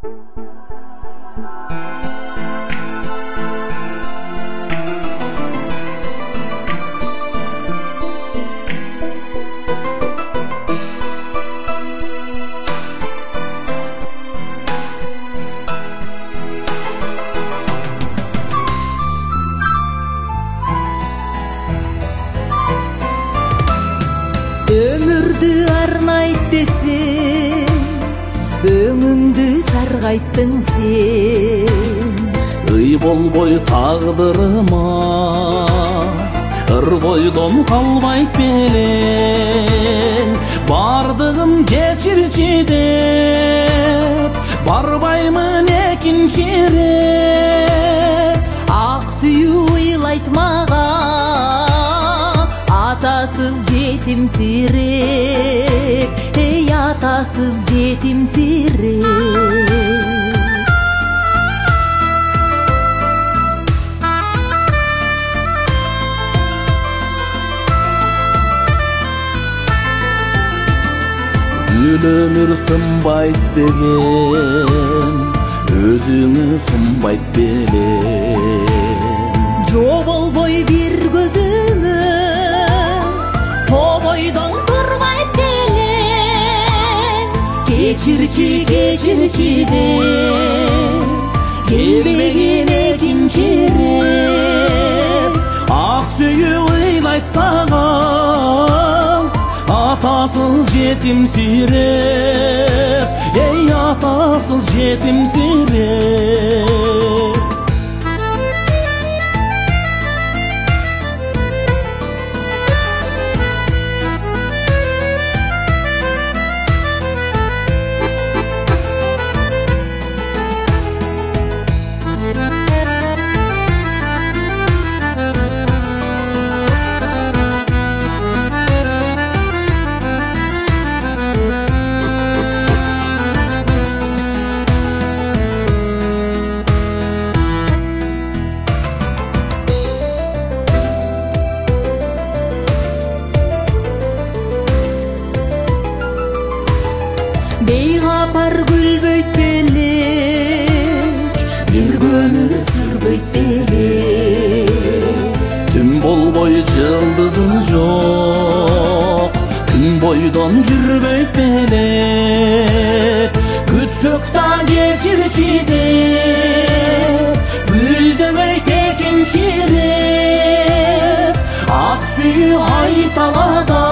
Ömүрдү арнайт десем, өңүмдү саргайттың сен. Ый болбой тагдырыма, ыр бойдон калбайт белең. Бардыгын кечирчи деп, барбаймын экинчи ирет. Ак сүйүү ыйлайт мага, атасыз жетимсиреп, эй атасыз жетимсиреп. Гүл өмүр сынбайт деген, өзүңө сунбайт белең. Жо болбой бир көзүмө, тобойдон турбайт белең. Кечирчи деп, келбеген экинчи ирет. Ак сүйүү ыйлайт сага, атасыз жетимсиреп, ey атасыз жетимсиреп. Бейгапар күлбөйт белек, бир көмүр сүрбөйт белек. Түн болбой жылдызы жок, күн бойдон жүрбөйт белек. Күтсөк да кечирчи деп, гүлдөбөйт экинчи ирет. Ак сүйүү айталада,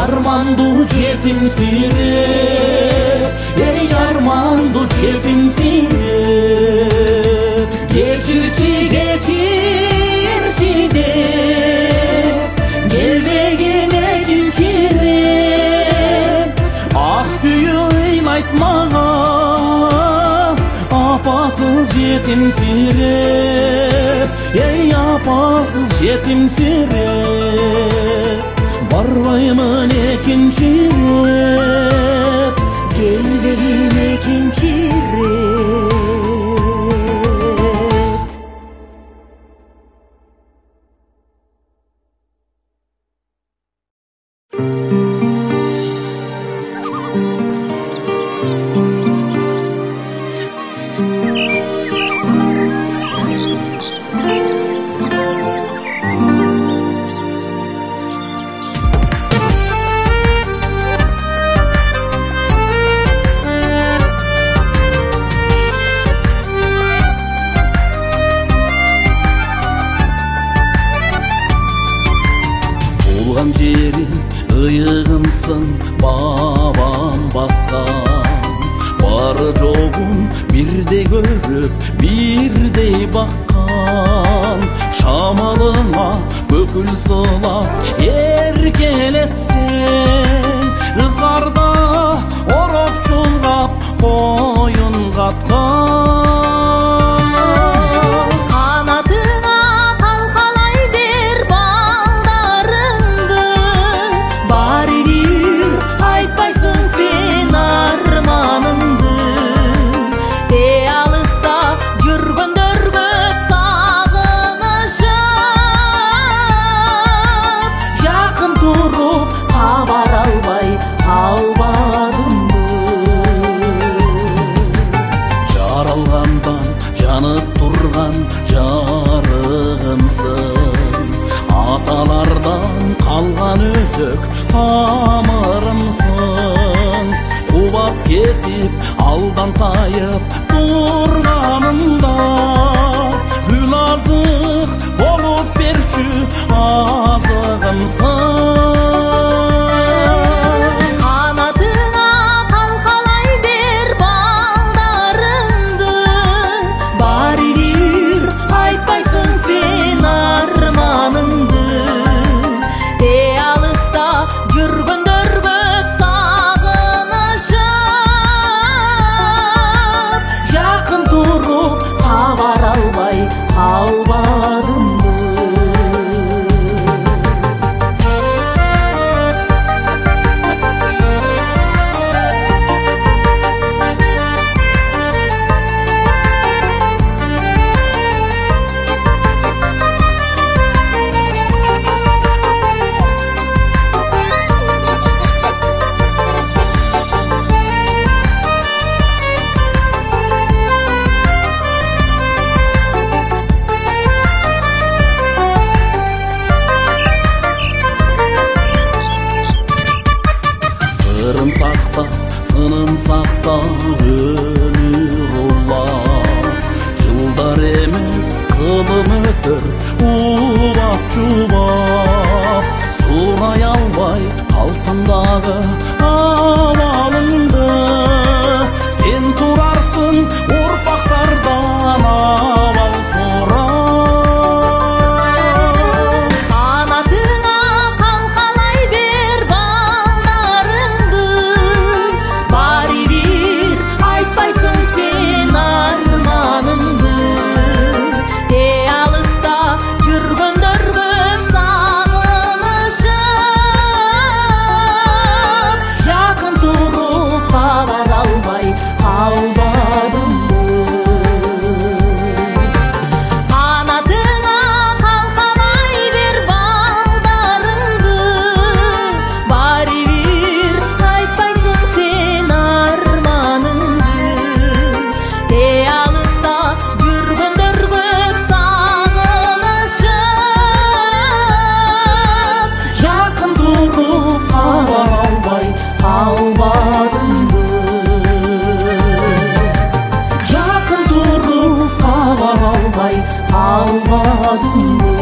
арманду жетимсиреп, ey арманду жетимсиреп. Кечирчи деп, келбеген экинчи ирет. Ак сүйүү ыйлайт мага, апасыз жетимсиреп, ey апасыз жетимсиреп. Барбаймын экинчи ирет, келбеген экинчи ирет. Жерин ыйыгынсын бабам баскан. Бары жогун бирдей көрүп, бирдей баккан. Шамалыңа көкүл сылап, эркелетсең, ызгарда ороп чулгап, коюн каткан. Хабар албай калбады. тамырымсың. Қубап кетіп алдан тайып тұрғанымда, гүл азық болып берчү азығымсың. Канатыңа қалқалай бер балдарыңды, бары бир айтпайсың сен арманыңды. Алыста жүргөндөр көп сагынышып, жакын туруп кабар албай калбадымбы. Сырын сақта, сынын сақта, өмір улап. Жылдар емес қылым өтір, улап чубап. Сұрай албай қалсам дағы авалыңды, сен тұрарсың ұрпақтардан авал сұрап. Канатыңа қалқалай бер балдарыңды, бары бир айтпайсың сен арманыңды. Алыста жүргөндөр көп сагынышып, жакын туруп кабар албай калбадымбы. Канатыңа қалқалай бер балдарыңды, бары бир айтпайсың сен арманыңды. Алыста жүргөндөр көп сагынышып, жакын туруп кабар албай калбадымбы. Жакын туруп кабар албай калбадымбы.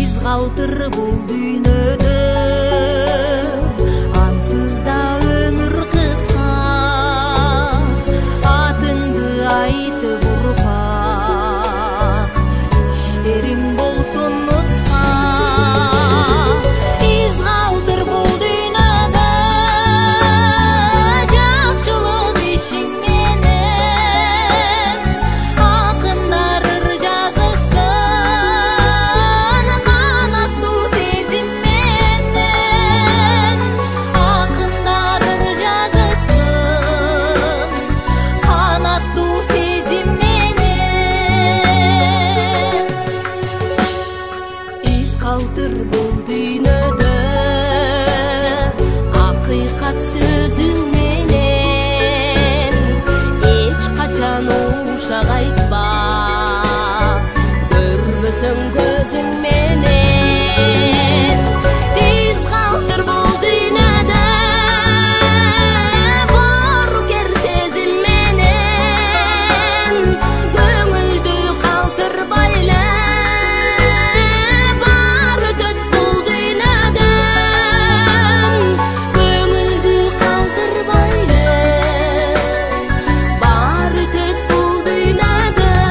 Из калтыр бул дүйнөдө, ансыз да өмүр кыска. Атыңды айтып урпак, иштериң болсун нуска. Из калтыр бул дүйнөдө, жакшылык ишиң менен акындар ыр жазышсын. Канаттуу сезим менен акындар ыр жазышсын. Канаттуу сезим менен. Из калтыр бул дүйнөдө, акыйкат сөзүң менен эч качан ушак айтпа, көрбөсөң көзүң менен. Из калтыр бул дүйнөдө, боркер сезим менен көңүлдү калтырбай эле. Бар өтөт бул дүйнөдөн, көңүлдү калтырбай эле. Бар өтөт бул дүйнөдөн.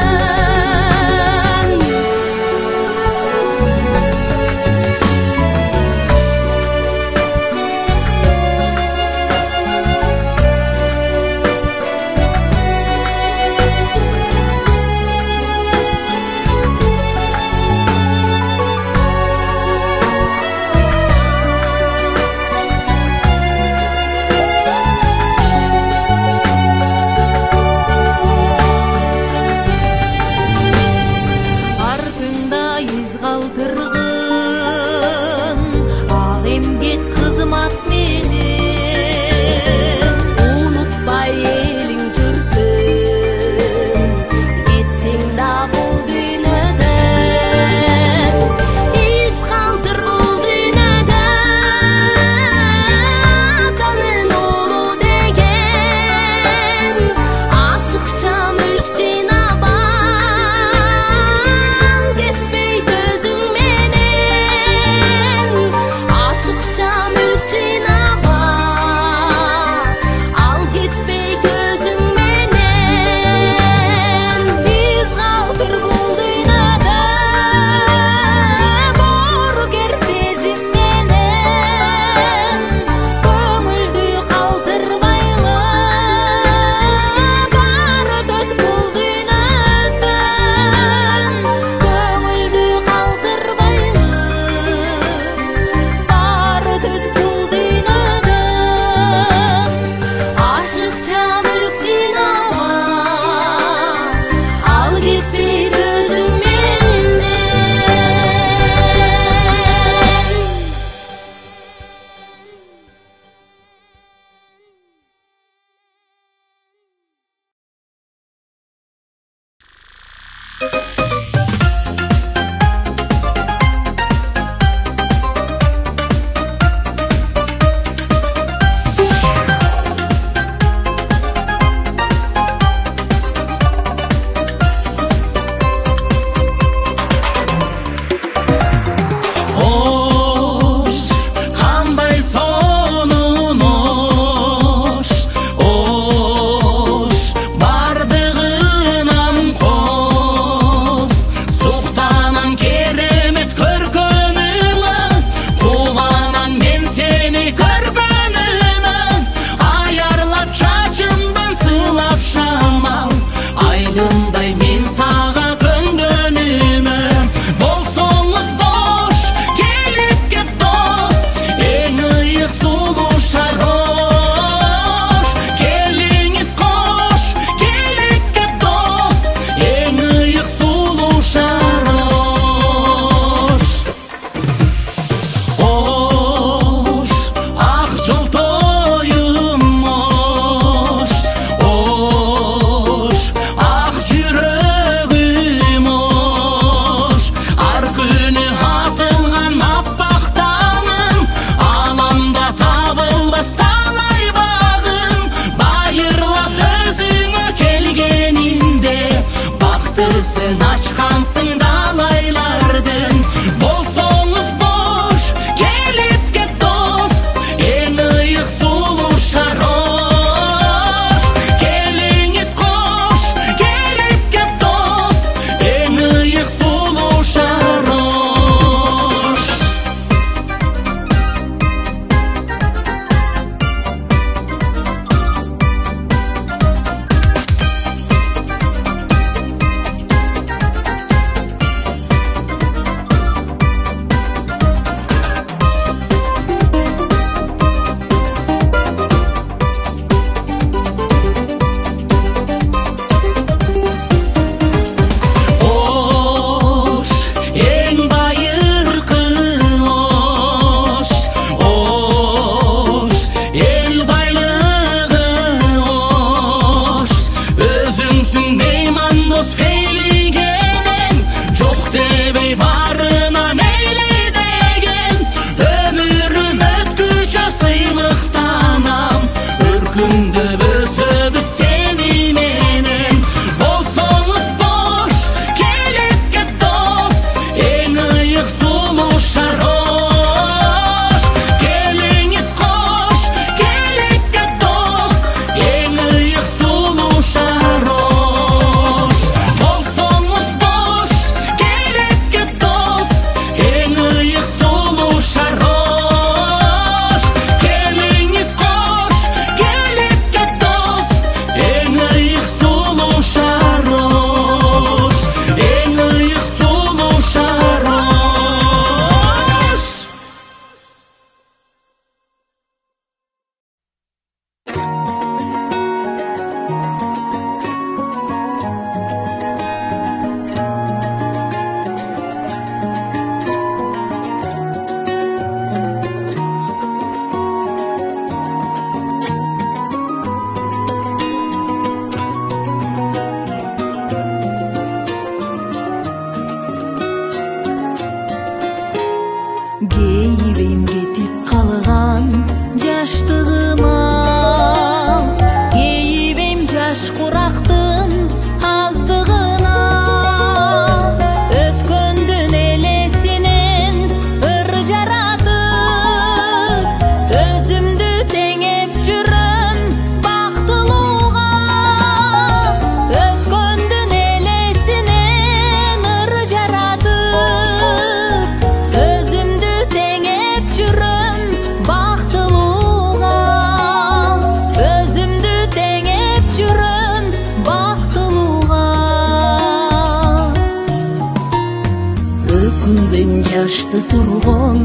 Каяшты сургон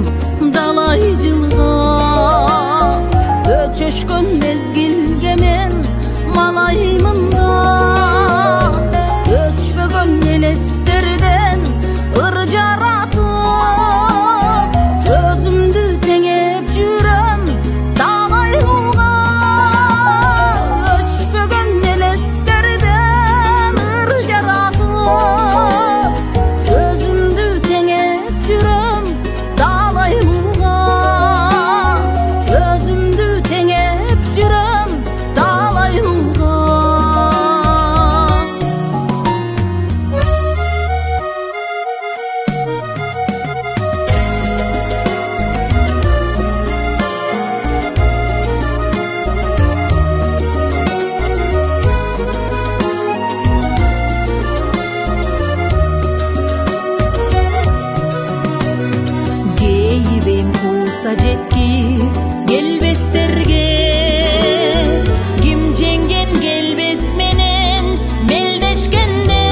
далай жылга Өчөшкөн мезгилге мен малаймын да Өчпөгөн элестерден ыр жаратып Көзүмдү теңеп жүрөм далайлууга Өчпөгөн элестерден ыр жаратып Көзүмдү теңеп жүрөм далайлууга Көзүмдү теңеп жүрөm далайлууга Кейбем кууса жеткиз келбестерге Ким жеңген келбес менен мелдешкенде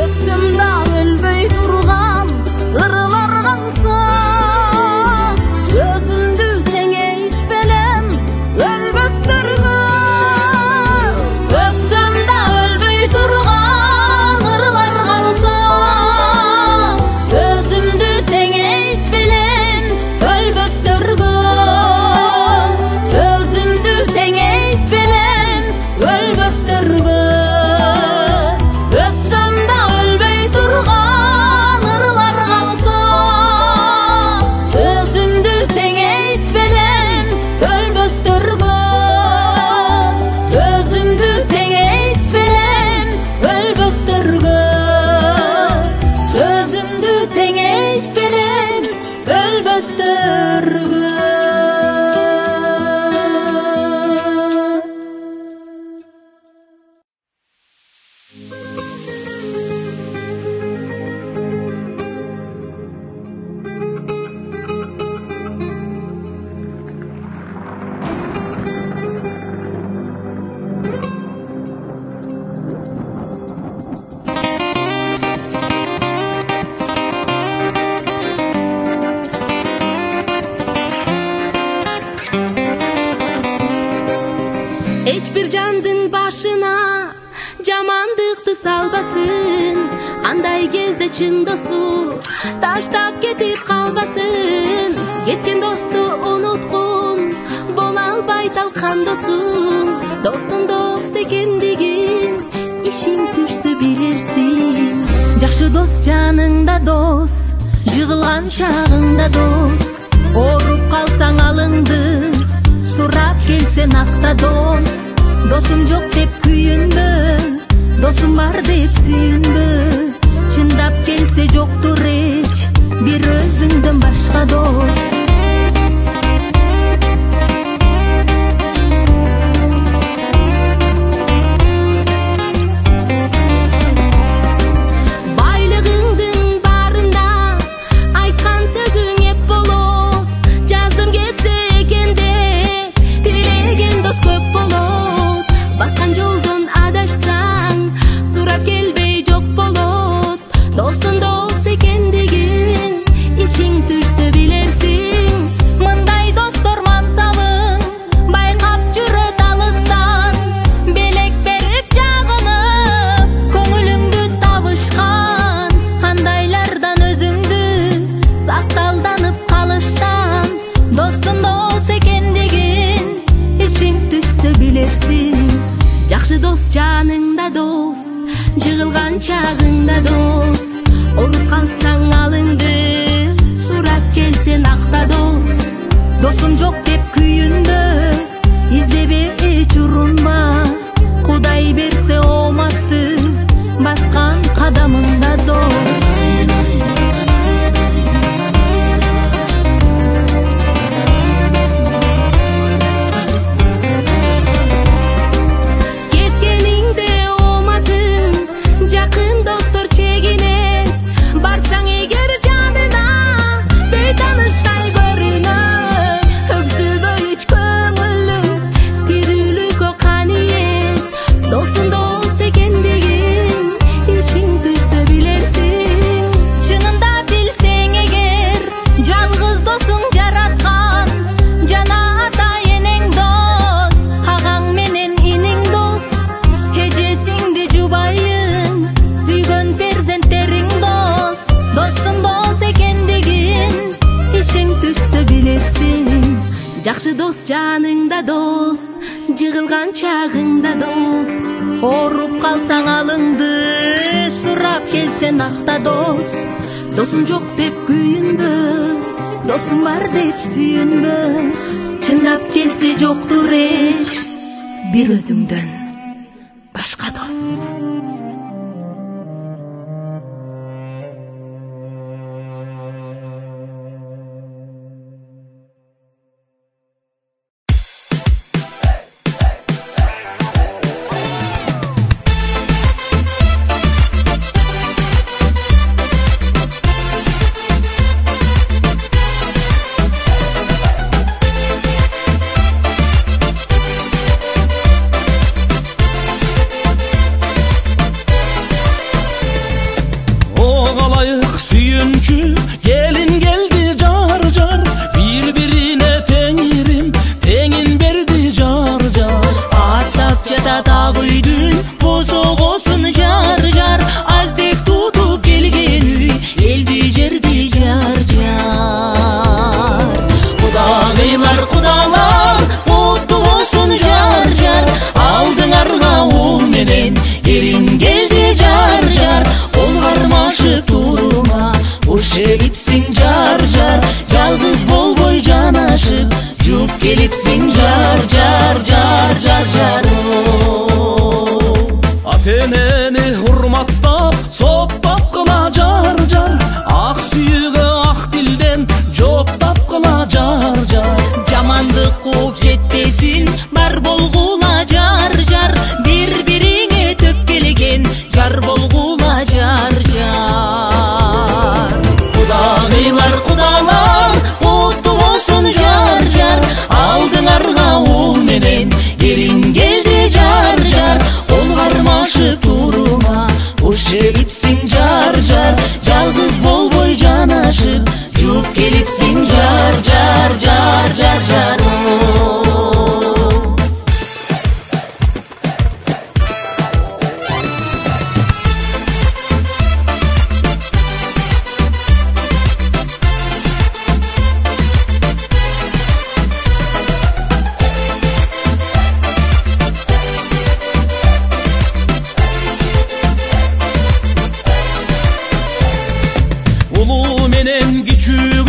Өтсөм да өлбөй турган ырылар калса Көзүмдү теңейтпелем өлбөстөргө Өтсөм да өлбөй турган ырылар калса Көзүмдү теңейтпелем өлбөстөргө Көзүмдү теңейтпелем өлбөстөргө Өтсөм да өлбөй турган ырылар калса Көзүмдү теңейтпелем өлбөстөргө Көзүмдү теңейтпелем өлбөстөргө Көзүмдү теңейтпелем өлбөстөргө Эч бир жандын башына жамандыкты салбасын Андай кезде чын досу таштап кетип калбасын Кеткен досту унуткун боло албай талкан досуң Достун дос экендигин ишиң түшсө билерсиң Жакшы дос жаныңда дос жыгылган чагыңда дос Ооруп калсаң алыңды сурап келсен акта дос Досум жок деп күйүнбө Досум бар деп сүйүнбө Чындап келсе жоктур эч бир өзүңдөн башка дос Байлыгыңдын баарында айткан сөзүң эп болот Жаздым кетсе экенде тилеген дос көп болот Баскан жолдон адашсаң сурап келбей жок болот Достун дос экендигин ишиң түшсө билерсиң Мындай достор мансабың байкап жүрөт алыстан Белек берип жагынып көңүлүңдү табышкан Андайлардан өзүңдү сакталданып калыштан Достун дос экендигин ишиң түшсө билерсиң Жакшы дос жаныңда дос жыгылган чагыңда дос Ооруп калсаң алыңды сурап келсен акта дос Досум жок деп күйүнбө издебе эч урунба Кудай берсе ооматты баскан кадамыңда дос Кеткениңде ооматың жакын достор чегинет Барсаң эгер жанына бейтаныштай көрүнөт Өксүбөй эч көңүлүм тирүүлүккө каниет жаныңда дос, жығылған чағыңда дос. Оруп қалсаң алыңды, сурап келсен ақта дос. Досым жоқ деп күйінбі, Досың бар деп сүйінбі. чындап келсе жоқтыр еш Bir өзіңден башқа дос. Gelin geldi car car, birbirine tengrim, tengin berdi car car. Атап жатат ак үйдүн босогосун жар жар. Аздек тутуп келген үй элди жерди жар жар. Кудагыйлар кудалар отту болсун жар жар. Алдыңарга ул менен келин келди жар жар. Кол кармашып турума Уш келипсиң жар жар, жалгыз болбой жанашып, жуп келипсиң жар жар жар жар жар. Ата-энени урматтап, соттап кыла жар жар. Ак сүйүгө ак тилден жооптап кыла жар жар. Жамандык кууп жетпесин, бар болгула жар жар. Бири-бириңе төп келген, жар болгула жар жар. Кудагыйлар кудалар отту болсун жар жар. Алдыңарга ул менен келин келди жар жар. Кол кармашып турума уш келипсиң жар жар. Жалгыз болбой жанашып, жуп келипсиң жар жар жар жар жар. Küçüğü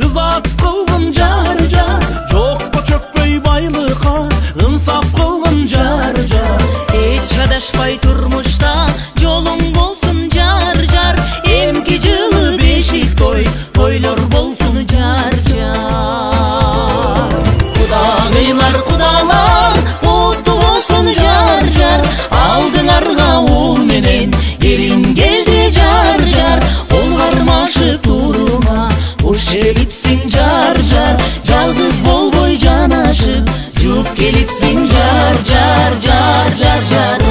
ızat kılgın jar jar. Jokko çökpöy baylыкка ынсап кылгын jar jar. Эч адашпай турмушта жолуң болсун жар жар. Эмки жылы бешик той, тойлор болсун жар жар. Кудагыйлар кудалар отту болсун жар жар. Алдыңарга ул менен келин келди жар жар. Кол кармашып турума уш келипсиң жар жар. Жалгыз болбой жанашып, жуп келипсиң жар жар жар жар жар.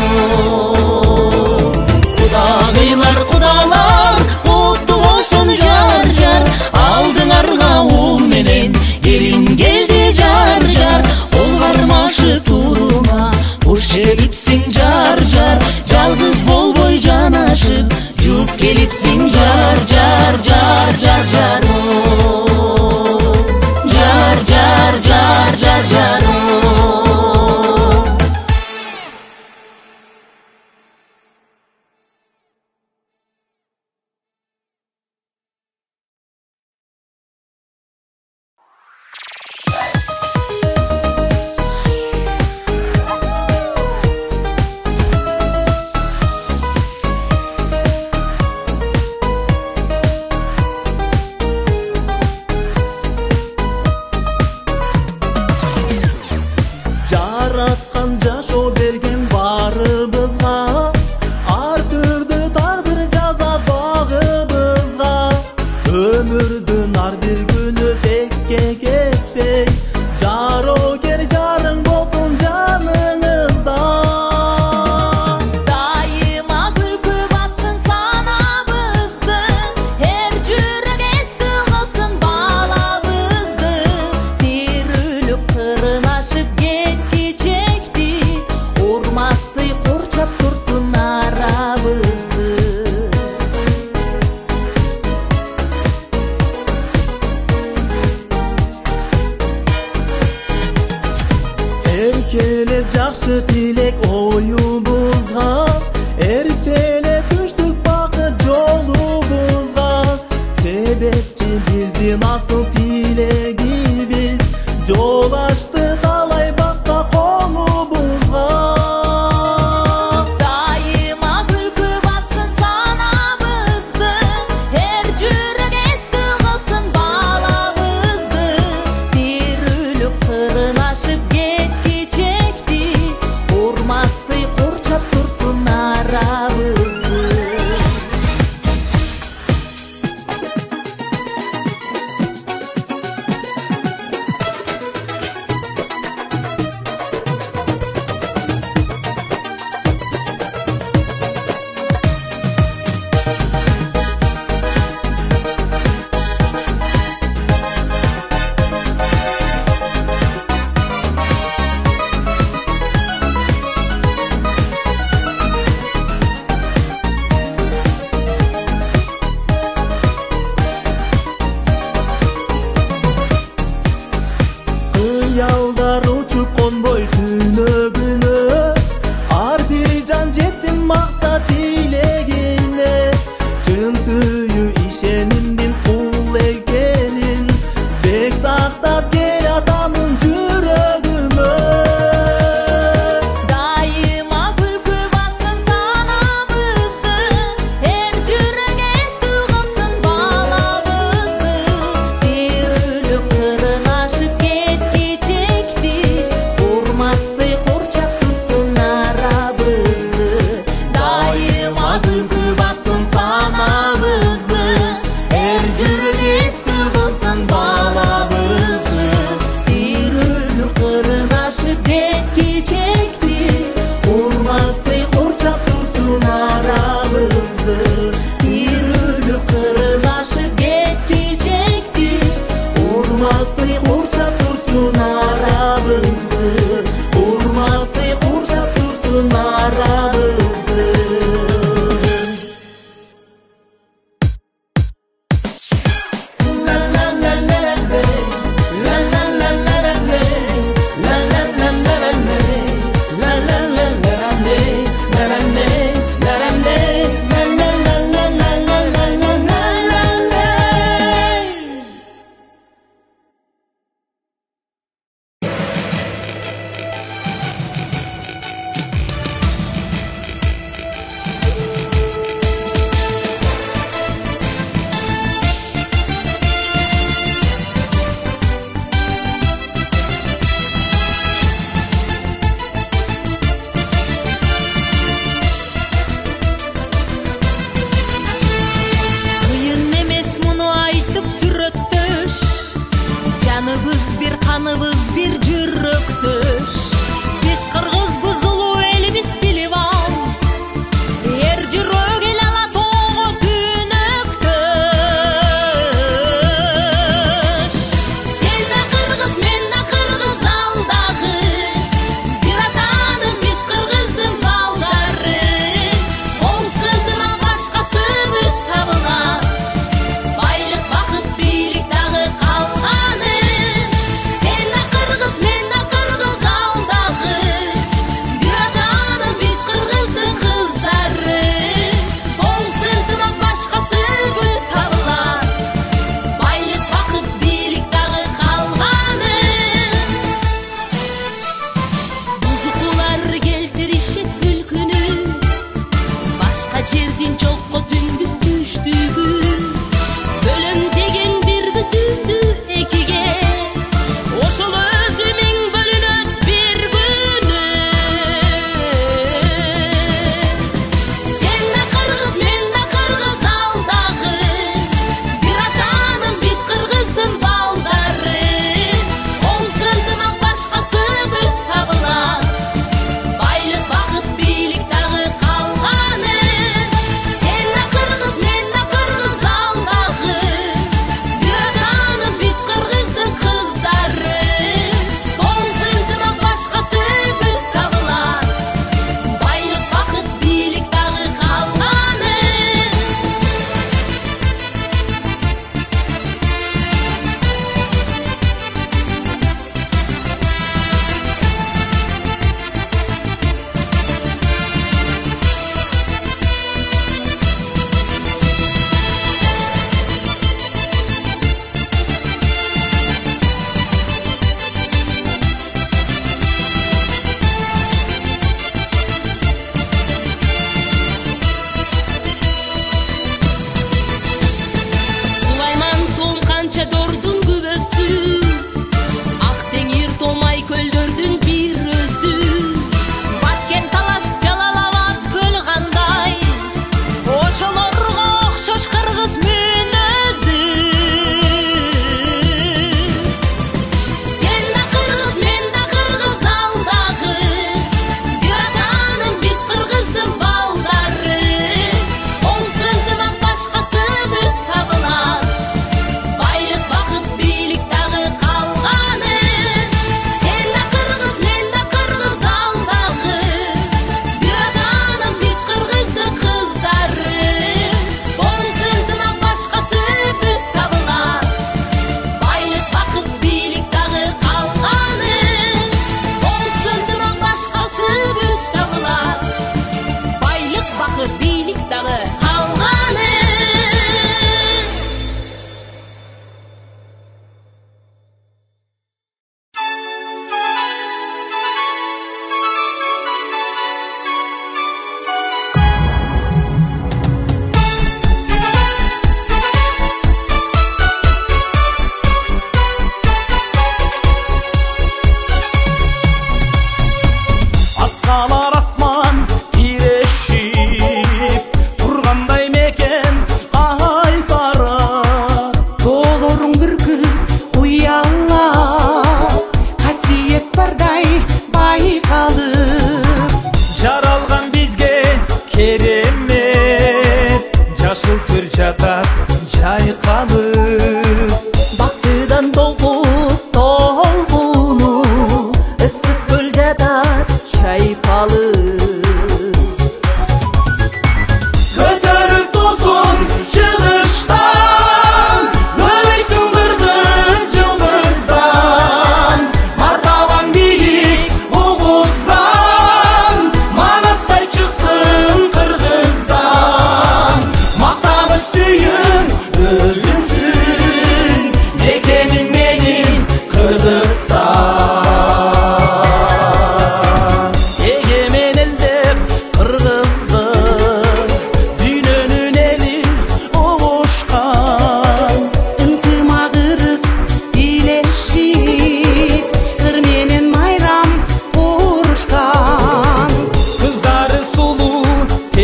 Кудагыйлар кудалар отту болсун жар жар. Алдыңарга ул менен келин келди жар жар. Кол кармашып турума уш келипсиң жар жар. Жалгыз болбой жанашып, жуп келипсиң жар жар жар жар жар. Жар жар жар жар жар. Qurmaqsый qurchab tursa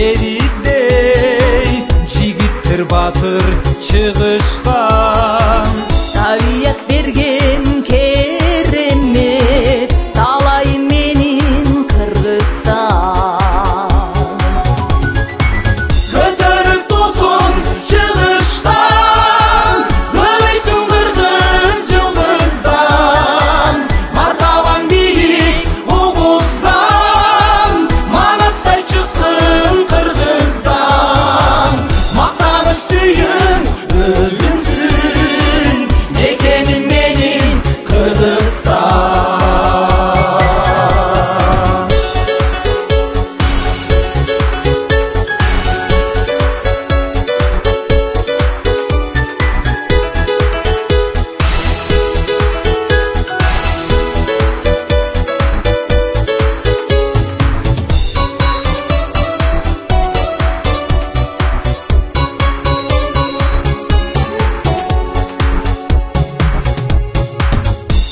жеридей жигиттер батыр чыгышкан. Табият берген керемет талай менин Кыргызстан. Көтөрүп тосун чыгыштан, көбөйсүн кыргыз жылдыздан. Мартабаң бийик угуздан, манастай чыксын Кыргыздан. Мактаныш сүйүм өзүңсүн, мекеним менин Кыргызстан.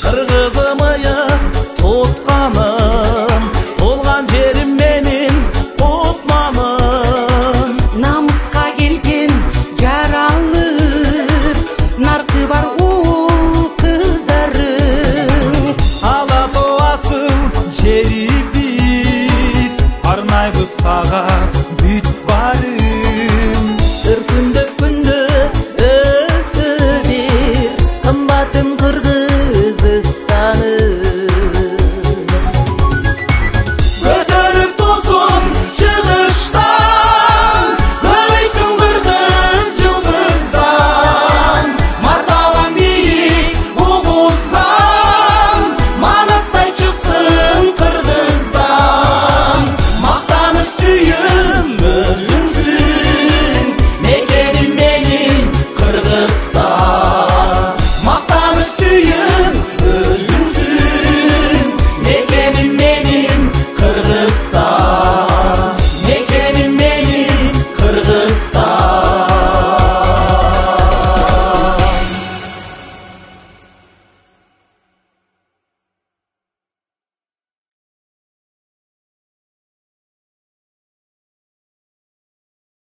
Кыргызымыйы тутканым, толган жерим менин утманым. Намыска келген жаралып, наркы бар ул кыздарым. Алапы асыл жерибиз, арнайбыз сага бүт